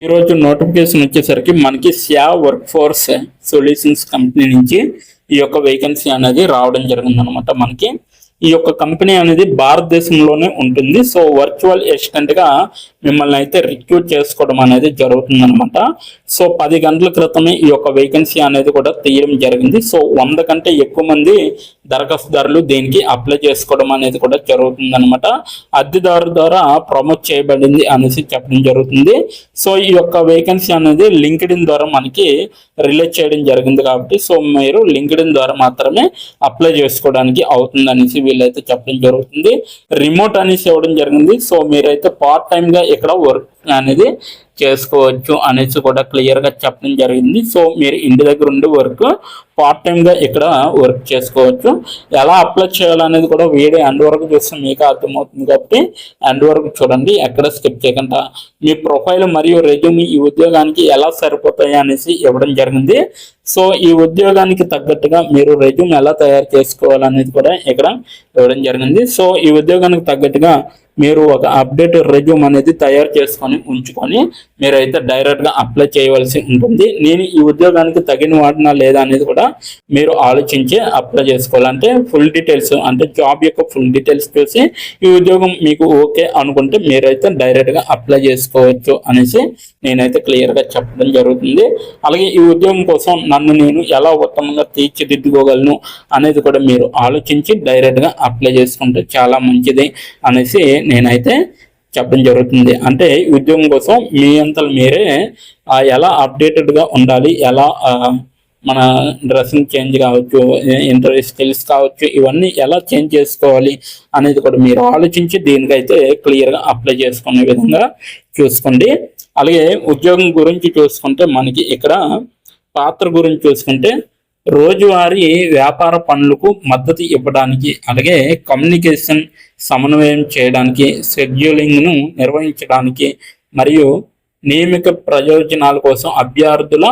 ఈరోజు నోటిఫికేషన్ వచ్చేసరికి మనకి శ్యా వర్క్ ఫోర్స్ సొల్యూషన్స్ కంపెనీ నుంచి ఈ యొక్క వేకెన్సీ అనేది రావడం జరిగింది అనమాట. మనకి ఈ యొక్క కంపెనీ అనేది భారతదేశంలోనే ఉంటుంది. సో వర్చువల్ అసిస్టెంట్ గా మిమ్మల్ని అయితే రిక్రూట్ చేసుకోవడం అనేది జరుగుతుంది అనమాట. సో 10 గంటల క్రితమే ఈ యొక్క వేకెన్సీ అనేది కూడా తీయడం జరిగింది. సో 100 కంటే ఎక్కువ మంది దరఖాస్తుదారులు దీనికి అప్లై చేసుకోవడం అనేది కూడా జరుగుతుంది అనమాట. అద్దెదారు ద్వారా ప్రమోట్ చేయబడింది అనేసి చెప్పడం జరుగుతుంది. సో ఈ యొక్క వేకెన్సీ అనేది లింక్డ్ఇన్ ద్వారా మనకి రిలీజ్ చేయడం జరిగింది కాబట్టి సో మీరు లింక్డ్ఇన్ ద్వారా మాత్రమే అప్లై చేసుకోవడానికి అవుతుంది అనేసి వీళ్ళైతే చెప్పడం జరుగుతుంది. రిమోట్ అనేసి ఇవ్వడం జరిగింది. సో మీరైతే పార్ట్ టైం గా ఇక్కడ వర్క్ అనేది చేసుకోవచ్చు అనేసి కూడా క్లియర్ గా చెప్పడం జరిగింది. సో మీరు ఇంటి దగ్గర ఉండి వర్క్ పార్ట్ టైం గా ఇక్కడ వర్క్ చేసుకోవచ్చు. ఎలా అప్లై చేయాలనేది కూడా వీడియో ఎండ్ వరకు చూస్తే మీకు అర్థమవుతుంది కాబట్టి ఎండ్ వరకు చూడండి, ఎక్కడ స్కిప్ చేయకుండా. మీ ప్రొఫైల్ మరియు రెజ్యూమ్ ఈ ఉద్యోగానికి ఎలా సరిపోతాయి అనేసి ఇవ్వడం జరిగింది. సో ఈ ఉద్యోగానికి తగ్గట్టుగా మీరు రెజ్యూమ్ ఎలా తయారు చేసుకోవాలనేది కూడా ఇక్కడ ఇవ్వడం జరిగింది. సో ఈ ఉద్యోగానికి తగ్గట్టుగా మీరు ఒక అప్డేట్ రెజ్యూమ్ అనేది తయారు చేసుకొని ఉంచుకొని మీరైతే డైరెక్ట్ గా అప్లై చేయవలసి ఉంటుంది. నేను ఈ ఉద్యోగానికి తగిన వాడినా లేదా అనేది కూడా మీరు ఆలోచించి అప్లై చేసుకోవాలంటే ఫుల్ డీటెయిల్స్ అంటే జాబ్ యొక్క ఫుల్ డీటెయిల్స్ చూసి ఈ ఉద్యోగం మీకు ఓకే అనుకుంటే మీరైతే డైరెక్ట్ గా అప్లై చేసుకోవచ్చు అనేసి నేనైతే క్లియర్ గా చెప్పడం జరుగుతుంది. అలాగే ఈ ఉద్యోగం కోసం నన్ను నేను ఎలా ఉత్తమంగా తీర్చిదిద్దుకోగలను అనేది కూడా మీరు ఆలోచించి డైరెక్ట్ గా అప్లై చేసుకుంటే చాలా మంచిది అనేసి నేనైతే చెప్పడం జరుగుతుంది. అంటే ఉద్యోగం కోసం మీ అంతలు మీరే ఎలా అప్డేటెడ్గా ఉండాలి, ఎలా మన డ్రెస్సింగ్ చేంజ్ కావచ్చు, ఇంటర్వ్యూ స్కిల్స్ కావచ్చు, ఇవన్నీ ఎలా చేంజ్ చేసుకోవాలి అనేది కూడా మీరు ఆలోచించి దీనికైతే క్లియర్గా అప్లై చేసుకునే విధంగా చూసుకోండి. అలాగే ఉద్యోగం గురించి చూసుకుంటే మనకి ఇక్కడ పాత్ర గురించి చూసుకుంటే రోజువారీ వ్యాపార పనులకు మద్దతు ఇవ్వడానికి, అలాగే కమ్యూనికేషన్ సమన్వయం చేయడానికి, షెడ్యూలింగ్ను నిర్వహించడానికి మరియు నియమిత ప్రయోజనాల కోసం అభ్యర్థుల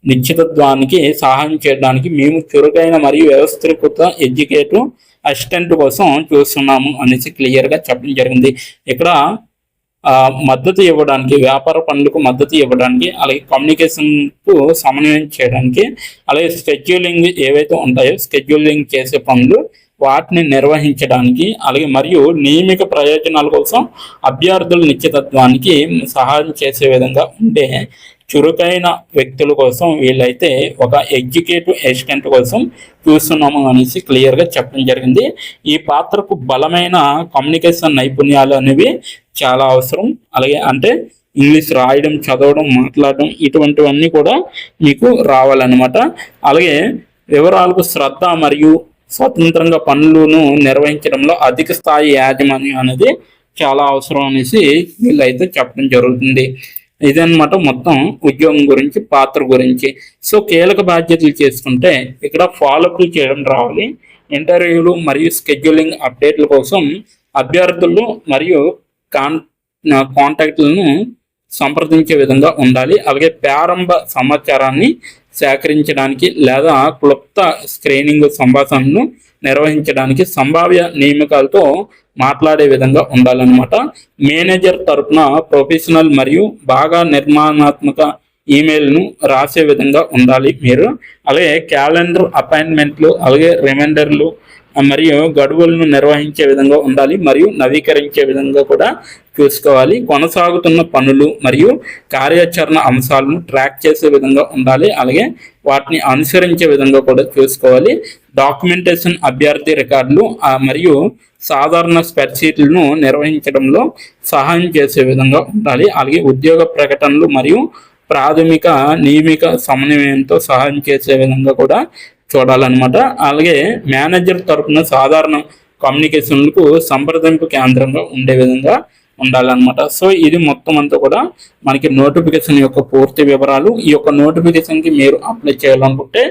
నిశ్చితత్వానికి సహాయం చేయడానికి మేము చురుకైన మరియు వ్యవస్థీకృత ఎగ్జిక్యూటివ్ అసిస్టెంట్ కోసం చూస్తున్నాము అనేసి క్లియర్గా చెప్పడం జరిగింది. ఇక్కడ మద్దతు ఇవ్వడానికి, వ్యాపార పనులకు మద్దతు ఇవ్వడానికి, అలాగే కమ్యూనికేషన్కు సమన్వయం చేయడానికి, అలాగే షెడ్యూలింగ్ ఏవైతే ఉంటాయో షెడ్యూలింగ్ చేసే పనులు వాటిని నిర్వహించడానికి, అలాగే మరియు నియమిక ప్రయోజనాల కోసం అభ్యర్థుల నిశ్చితత్వానికి సహాయం చేసే విధంగా ఉండే చురుకైన వ్యక్తుల కోసం వీళ్ళైతే ఒక ఎగ్జిక్యూటివ్ అసిస్టెంట్ కోసం చూస్తున్నాము అనేసి క్లియర్గా చెప్పడం జరిగింది. ఈ పాత్రకు బలమైన కమ్యూనికేషన్ నైపుణ్యాలు అనేవి చాలా అవసరం. అలాగే అంటే ఇంగ్లీష్ రాయడం, చదవడం, మాట్లాడడం ఇటువంటివన్నీ కూడా మీకు రావాలన్నమాట. అలాగే వివరాలకు శ్రద్ధ మరియు స్వతంత్రంగా పనులను నిర్వహించడంలో అధిక స్థాయి యాజమాన్యం అనేది చాలా అవసరం అనేసి వీళ్ళైతే చెప్పడం జరుగుతుంది. ఇదన్నమాట మొత్తం ఉద్యోగం గురించి, పాత్ర గురించి. సో కీలక బాధ్యతలు చేసుకుంటే ఇక్కడ ఫాలోఅప్లు చేయడం రావాలి. ఇంటర్వ్యూలు మరియు షెడ్యూలింగ్ అప్డేట్ల కోసం అభ్యర్థులు మరియు కాంటాక్ట్లను సంప్రదించే విధంగా ఉండాలి. అలాగే ప్రారంభ సమాచారాన్ని సేకరించడానికి లేదా క్లుప్త స్క్రీనింగ్ సంభాషణను నిర్వహించడానికి సంభావ్య నియామకాలతో మాట్లాడే విధంగా ఉండాలన్నమాట. మేనేజర్ తరపున ప్రొఫెషనల్ మరియు బాగా నిర్మాణాత్మక ఈమెయిల్ను రాసే విధంగా ఉండాలి మీరు. అలాగే క్యాలెండర్ అపాయింట్మెంట్లు, అలాగే రిమైండర్లు మరియు గడువులను నిర్వహించే విధంగా ఉండాలి మరియు నవీకరించే విధంగా కూడా చూసుకోవాలి. కొనసాగుతున్న పనులు మరియు కార్యాచరణ అంశాలను ట్రాక్ చేసే విధంగా ఉండాలి. అలాగే వాటిని అనుసరించే విధంగా కూడా చూసుకోవాలి. డాక్యుమెంటేషన్, అభ్యర్థి రికార్డులు మరియు సాధారణ స్ప్రెడ్షీట్లను నిర్వహించడంలో సహాయం చేసే విధంగా ఉండాలి. అలాగే ఉద్యోగ ప్రకటనలు మరియు ప్రాథమిక నియమిక సమన్వయంతో సహాయం చేసే విధంగా కూడా చూడాలన్నమాట. అలాగే మేనేజర్ తరపున సాధారణ కమ్యూనికేషన్లకు సంప్రదింపు కేంద్రంగా ఉండే విధంగా ఉండాలన్నమాట. సో ఇది మొత్తం అంతా కూడా మనకి నోటిఫికేషన్ యొక్క పూర్తి వివరాలు. ఈ యొక్క నోటిఫికేషన్కి మీరు అప్లై చేయాలనుకుంటే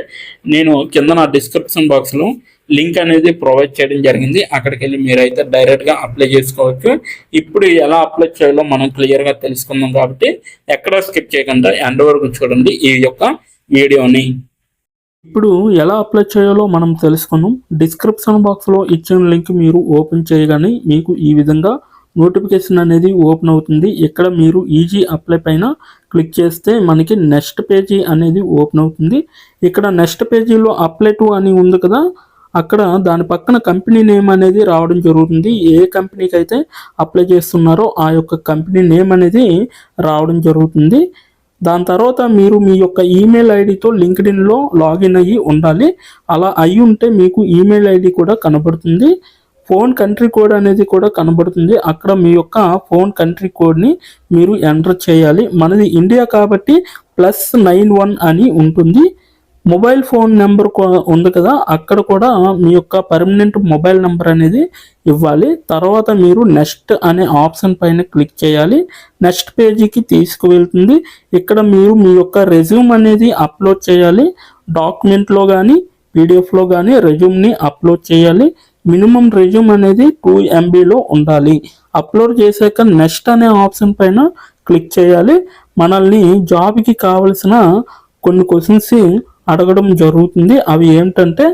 నేను కింద నా డిస్క్రిప్షన్ బాక్స్లో లింక్ అనేది ప్రొవైడ్ చేయడం జరిగింది. అక్కడికి వెళ్ళి మీరైతే డైరెక్ట్గా అప్లై చేసుకోవచ్చు. ఇప్పుడు ఎలా అప్లై చేయాలో మనం క్లియర్గా తెలుసుకుందాం కాబట్టి ఎక్కడా స్కిప్ చేయకుండా ఎండ్ వరకు చూడండి ఈ యొక్క వీడియోని. ఇప్పుడు ఎలా అప్లై చేయాలో మనం తెలుసుకుందాం. డిస్క్రిప్షన్ బాక్స్లో ఇచ్చిన లింక్ మీరు ఓపెన్ చేయగానే మీకు ఈ విధంగా నోటిఫికేషన్ అనేది ఓపెన్ అవుతుంది. ఇక్కడ మీరు ఈజీ అప్లై పైన క్లిక్ చేస్తే మనకి నెక్స్ట్ పేజీ అనేది ఓపెన్ అవుతుంది. ఇక్కడ నెక్స్ట్ పేజీలో అప్లై టు అని ఉంది కదా, అక్కడ దాని పక్కన కంపెనీ నేమ్ అనేది రావడం జరుగుతుంది. ఏ కంపెనీకి అయితే అప్లై చేస్తున్నారో ఆ యొక్క కంపెనీ నేమ్ అనేది రావడం జరుగుతుంది. దాని తర్వాత మీరు మీ యొక్క ఈమెయిల్ ఐడితో లింక్డ్ఇన్లో లాగిన్ అయ్యి ఉండాలి. అలా అయ్యి ఉంటే మీకు ఈమెయిల్ ఐడి కూడా కనబడుతుంది. ఫోన్ కంట్రీ కోడ్ అనేది కూడా కనబడుతుంది. అక్కడ మీ యొక్క ఫోన్ కంట్రీ కోడ్ని మీరు ఎంటర్ చేయాలి. మనది ఇండియా కాబట్టి +91 అని ఉంటుంది. మొబైల్ ఫోన్ నెంబర్ ఉంది కదా, అక్కడ కూడా మీ యొక్క పర్మనెంట్ మొబైల్ నెంబర్ అనేది ఇవ్వాలి. తర్వాత మీరు నెక్స్ట్ అనే ఆప్షన్ పైన క్లిక్ చేయాలి. నెక్స్ట్ పేజీకి తీసుకువెళ్తుంది. ఇక్కడ మీరు మీ యొక్క రెజ్యూమ్ అనేది అప్లోడ్ చేయాలి. డాక్యుమెంట్లో కానీ పీడిఎఫ్లో కానీ రెజ్యూమ్ని అప్లోడ్ చేయాలి. మినిమం రెజ్యూమ్ అనేది 2 MBలో ఉండాలి. అప్లోడ్ చేశాక నెక్స్ట్ అనే ఆప్షన్ పైన క్లిక్ చేయాలి. మనల్ని జాబ్కి కావలసిన కొన్ని క్వశ్చన్స్ అడగడం జరుగుతుంది. అవి ఏంటంటే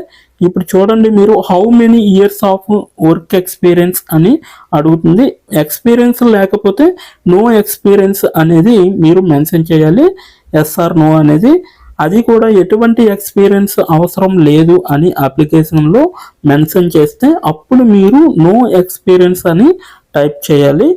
ఇప్పుడు చూడండి, మీరు how many years of work experience అని అడుగుతుంది. ఎక్స్పీరియన్స్ లేకపోతే నో ఎక్స్పీరియన్స్ అనేది మీరు మెన్షన్ చేయాలి. ఎస్ ఆర్ నో అనేది. అది కూడా ఎటువంటి ఎక్స్పీరియన్స్ అవసరం లేదు అని అప్లికేషన్లో మెన్షన్ చేస్తే అప్పుడు మీరు నో ఎక్స్పీరియన్స్ అని టైప్ చేయాలి.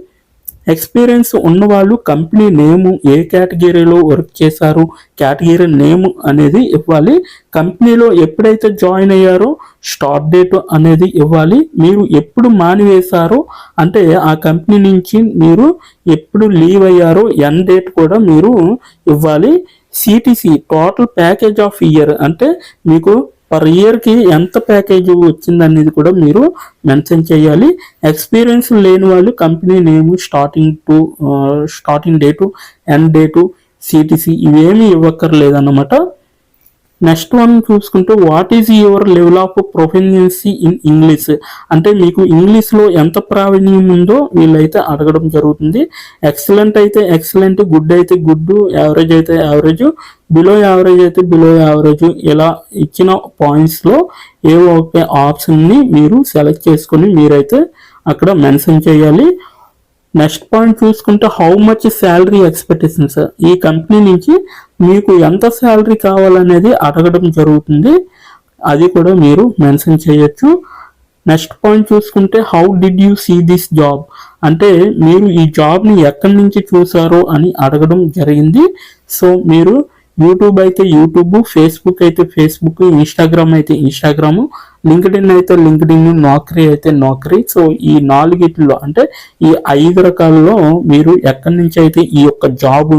ఎక్స్పీరియన్స్ ఉన్నవాళ్ళు కంపెనీ నేము, ఏ కేటగిరీలో వర్క్ చేశారు, కేటగిరీ నేమ్ అనేది ఇవ్వాలి. కంపెనీలో ఎప్పుడైతే జాయిన్ అయ్యారో స్టార్ట్ డేట్ అనేది ఇవ్వాలి. మీరు ఎప్పుడు మానివేశారో అంటే ఆ కంపెనీ నుంచి మీరు ఎప్పుడు లీవ్ అయ్యారో ఎండ్ డేట్ కూడా మీరు ఇవ్వాలి. CTC total package of year అంటే మీకు పర్ ఇయర్కి ఎంత ప్యాకేజ్ వచ్చిందనేది కూడా మీరు మెన్షన్ చేయాలి. ఎక్స్పీరియన్స్ లేని వాళ్ళు company name, starting date, end date, CTC ఇవేమీ ఇవ్వక్కర్లేదన్నమాట. నెక్స్ట్ వన్ చూసుకుంటే what is your level of proficiency in English అంటే మీకు ఇంగ్లీష్లో ఎంత ప్రావీణ్యం ఉందో వీళ్ళైతే అడగడం జరుగుతుంది. ఎక్సలెంట్ అయితే ఎక్సలెంట్, గుడ్ అయితే గుడ్, యావరేజ్ అయితే యావరేజ్, బిలో యావరేజ్ అయితే బిలో యావరేజ్, ఇలా ఇచ్చిన పాయింట్స్లో ఏవో ఒక ఆప్షన్ని మీరు సెలెక్ట్ చేసుకొని మీరైతే అక్కడ మెన్షన్ చేయాలి. నెక్స్ట్ పాయింట్ చూసుకుంటే హౌ మచ్ శాలరీ ఎక్స్పెక్టేషన్స్, ఈ కంపెనీ నుంచి మీకు ఎంత శాలరీ కావాలనేది అడగడం జరుగుతుంది. అది కూడా మీరు మెన్షన్ చేయొచ్చు. నెక్స్ట్ పాయింట్ చూసుకుంటే how did you see this job అంటే మీరు ఈ జాబ్ని ఎక్కడి నుంచి చూసారో అని అడగడం జరిగింది. సో మీరు యూట్యూబ్ అయితే యూట్యూబ్, ఫేస్బుక్ అయితే ఫేస్బుక్, ఇన్స్టాగ్రామ్ అయితే ఇన్స్టాగ్రామ్, లింక్డ్ఇన్ అయితే లింక్డ్ఇన్, నౌకరీ అయితే నౌకరీ. సో ఈ 4 అంటే ఈ 5 రకాలలో మీరు ఎక్కడి నుంచి అయితే ఈ యొక్క జాబ్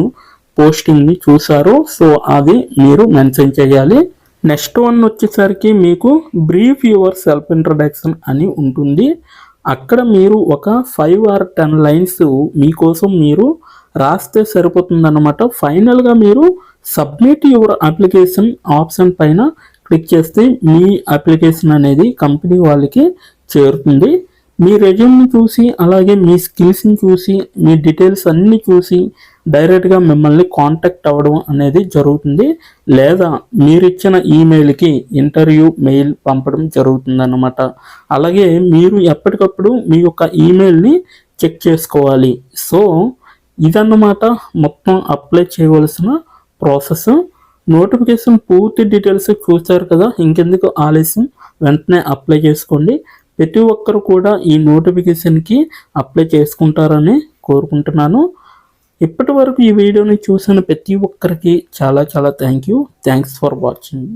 పోస్టింగ్ని చూసారో సో అది మీరు మెన్షన్ చేయాలి. నెక్స్ట్ వన్ వచ్చేసరికి మీకు బ్రీఫ్ యువర్ సెల్ఫ్ ఇంట్రడక్షన్ అని ఉంటుంది. అక్కడ మీరు ఒక 5 or 10 లైన్స్ మీకోసం మీరు రాస్తే సరిపోతుందన్నమాట. ఫైనల్గా మీరు సబ్మిట్ యువర్ అప్లికేషన్ ఆప్షన్ పైన క్లిక్ చేస్తే మీ అప్లికేషన్ అనేది కంపెనీ వాళ్ళకి చేరుతుంది. మీ రెజ్యూమ్ని చూసి అలాగే మీ స్కిల్స్ని చూసి మీ డీటెయిల్స్ అన్నీ చూసి డైరెక్ట్గా మిమ్మల్ని కాంటాక్ట్ అవ్వడం అనేది జరుగుతుంది. లేదా మీరిచ్చిన ఈమెయిల్కి ఇంటర్వ్యూ మెయిల్ పంపడం జరుగుతుంది అన్నమాట. అలాగే మీరు ఎప్పటికప్పుడు మీ యొక్క ఈమెయిల్ని చెక్ చేసుకోవాలి. సో ఇదన్నమాట మొత్తం అప్లై చేయవలసిన ప్రాసెస్. నోటిఫికేషన్ పూర్తి డీటెయిల్స్ చూస్తారు కదా, ఇంకెందుకు ఆలస్యం, వెంటనే అప్లై చేసుకోండి. ప్రతి ఒక్కరు కూడా ఈ నోటిఫికేషన్కి అప్లై చేసుకుంటారని కోరుకుంటున్నాను. ఇప్పటి వరకు ఈ వీడియోని చూసిన ప్రతి ఒక్కరికి చాలా చాలా థ్యాంక్స్ ఫర్ వాచింగ్.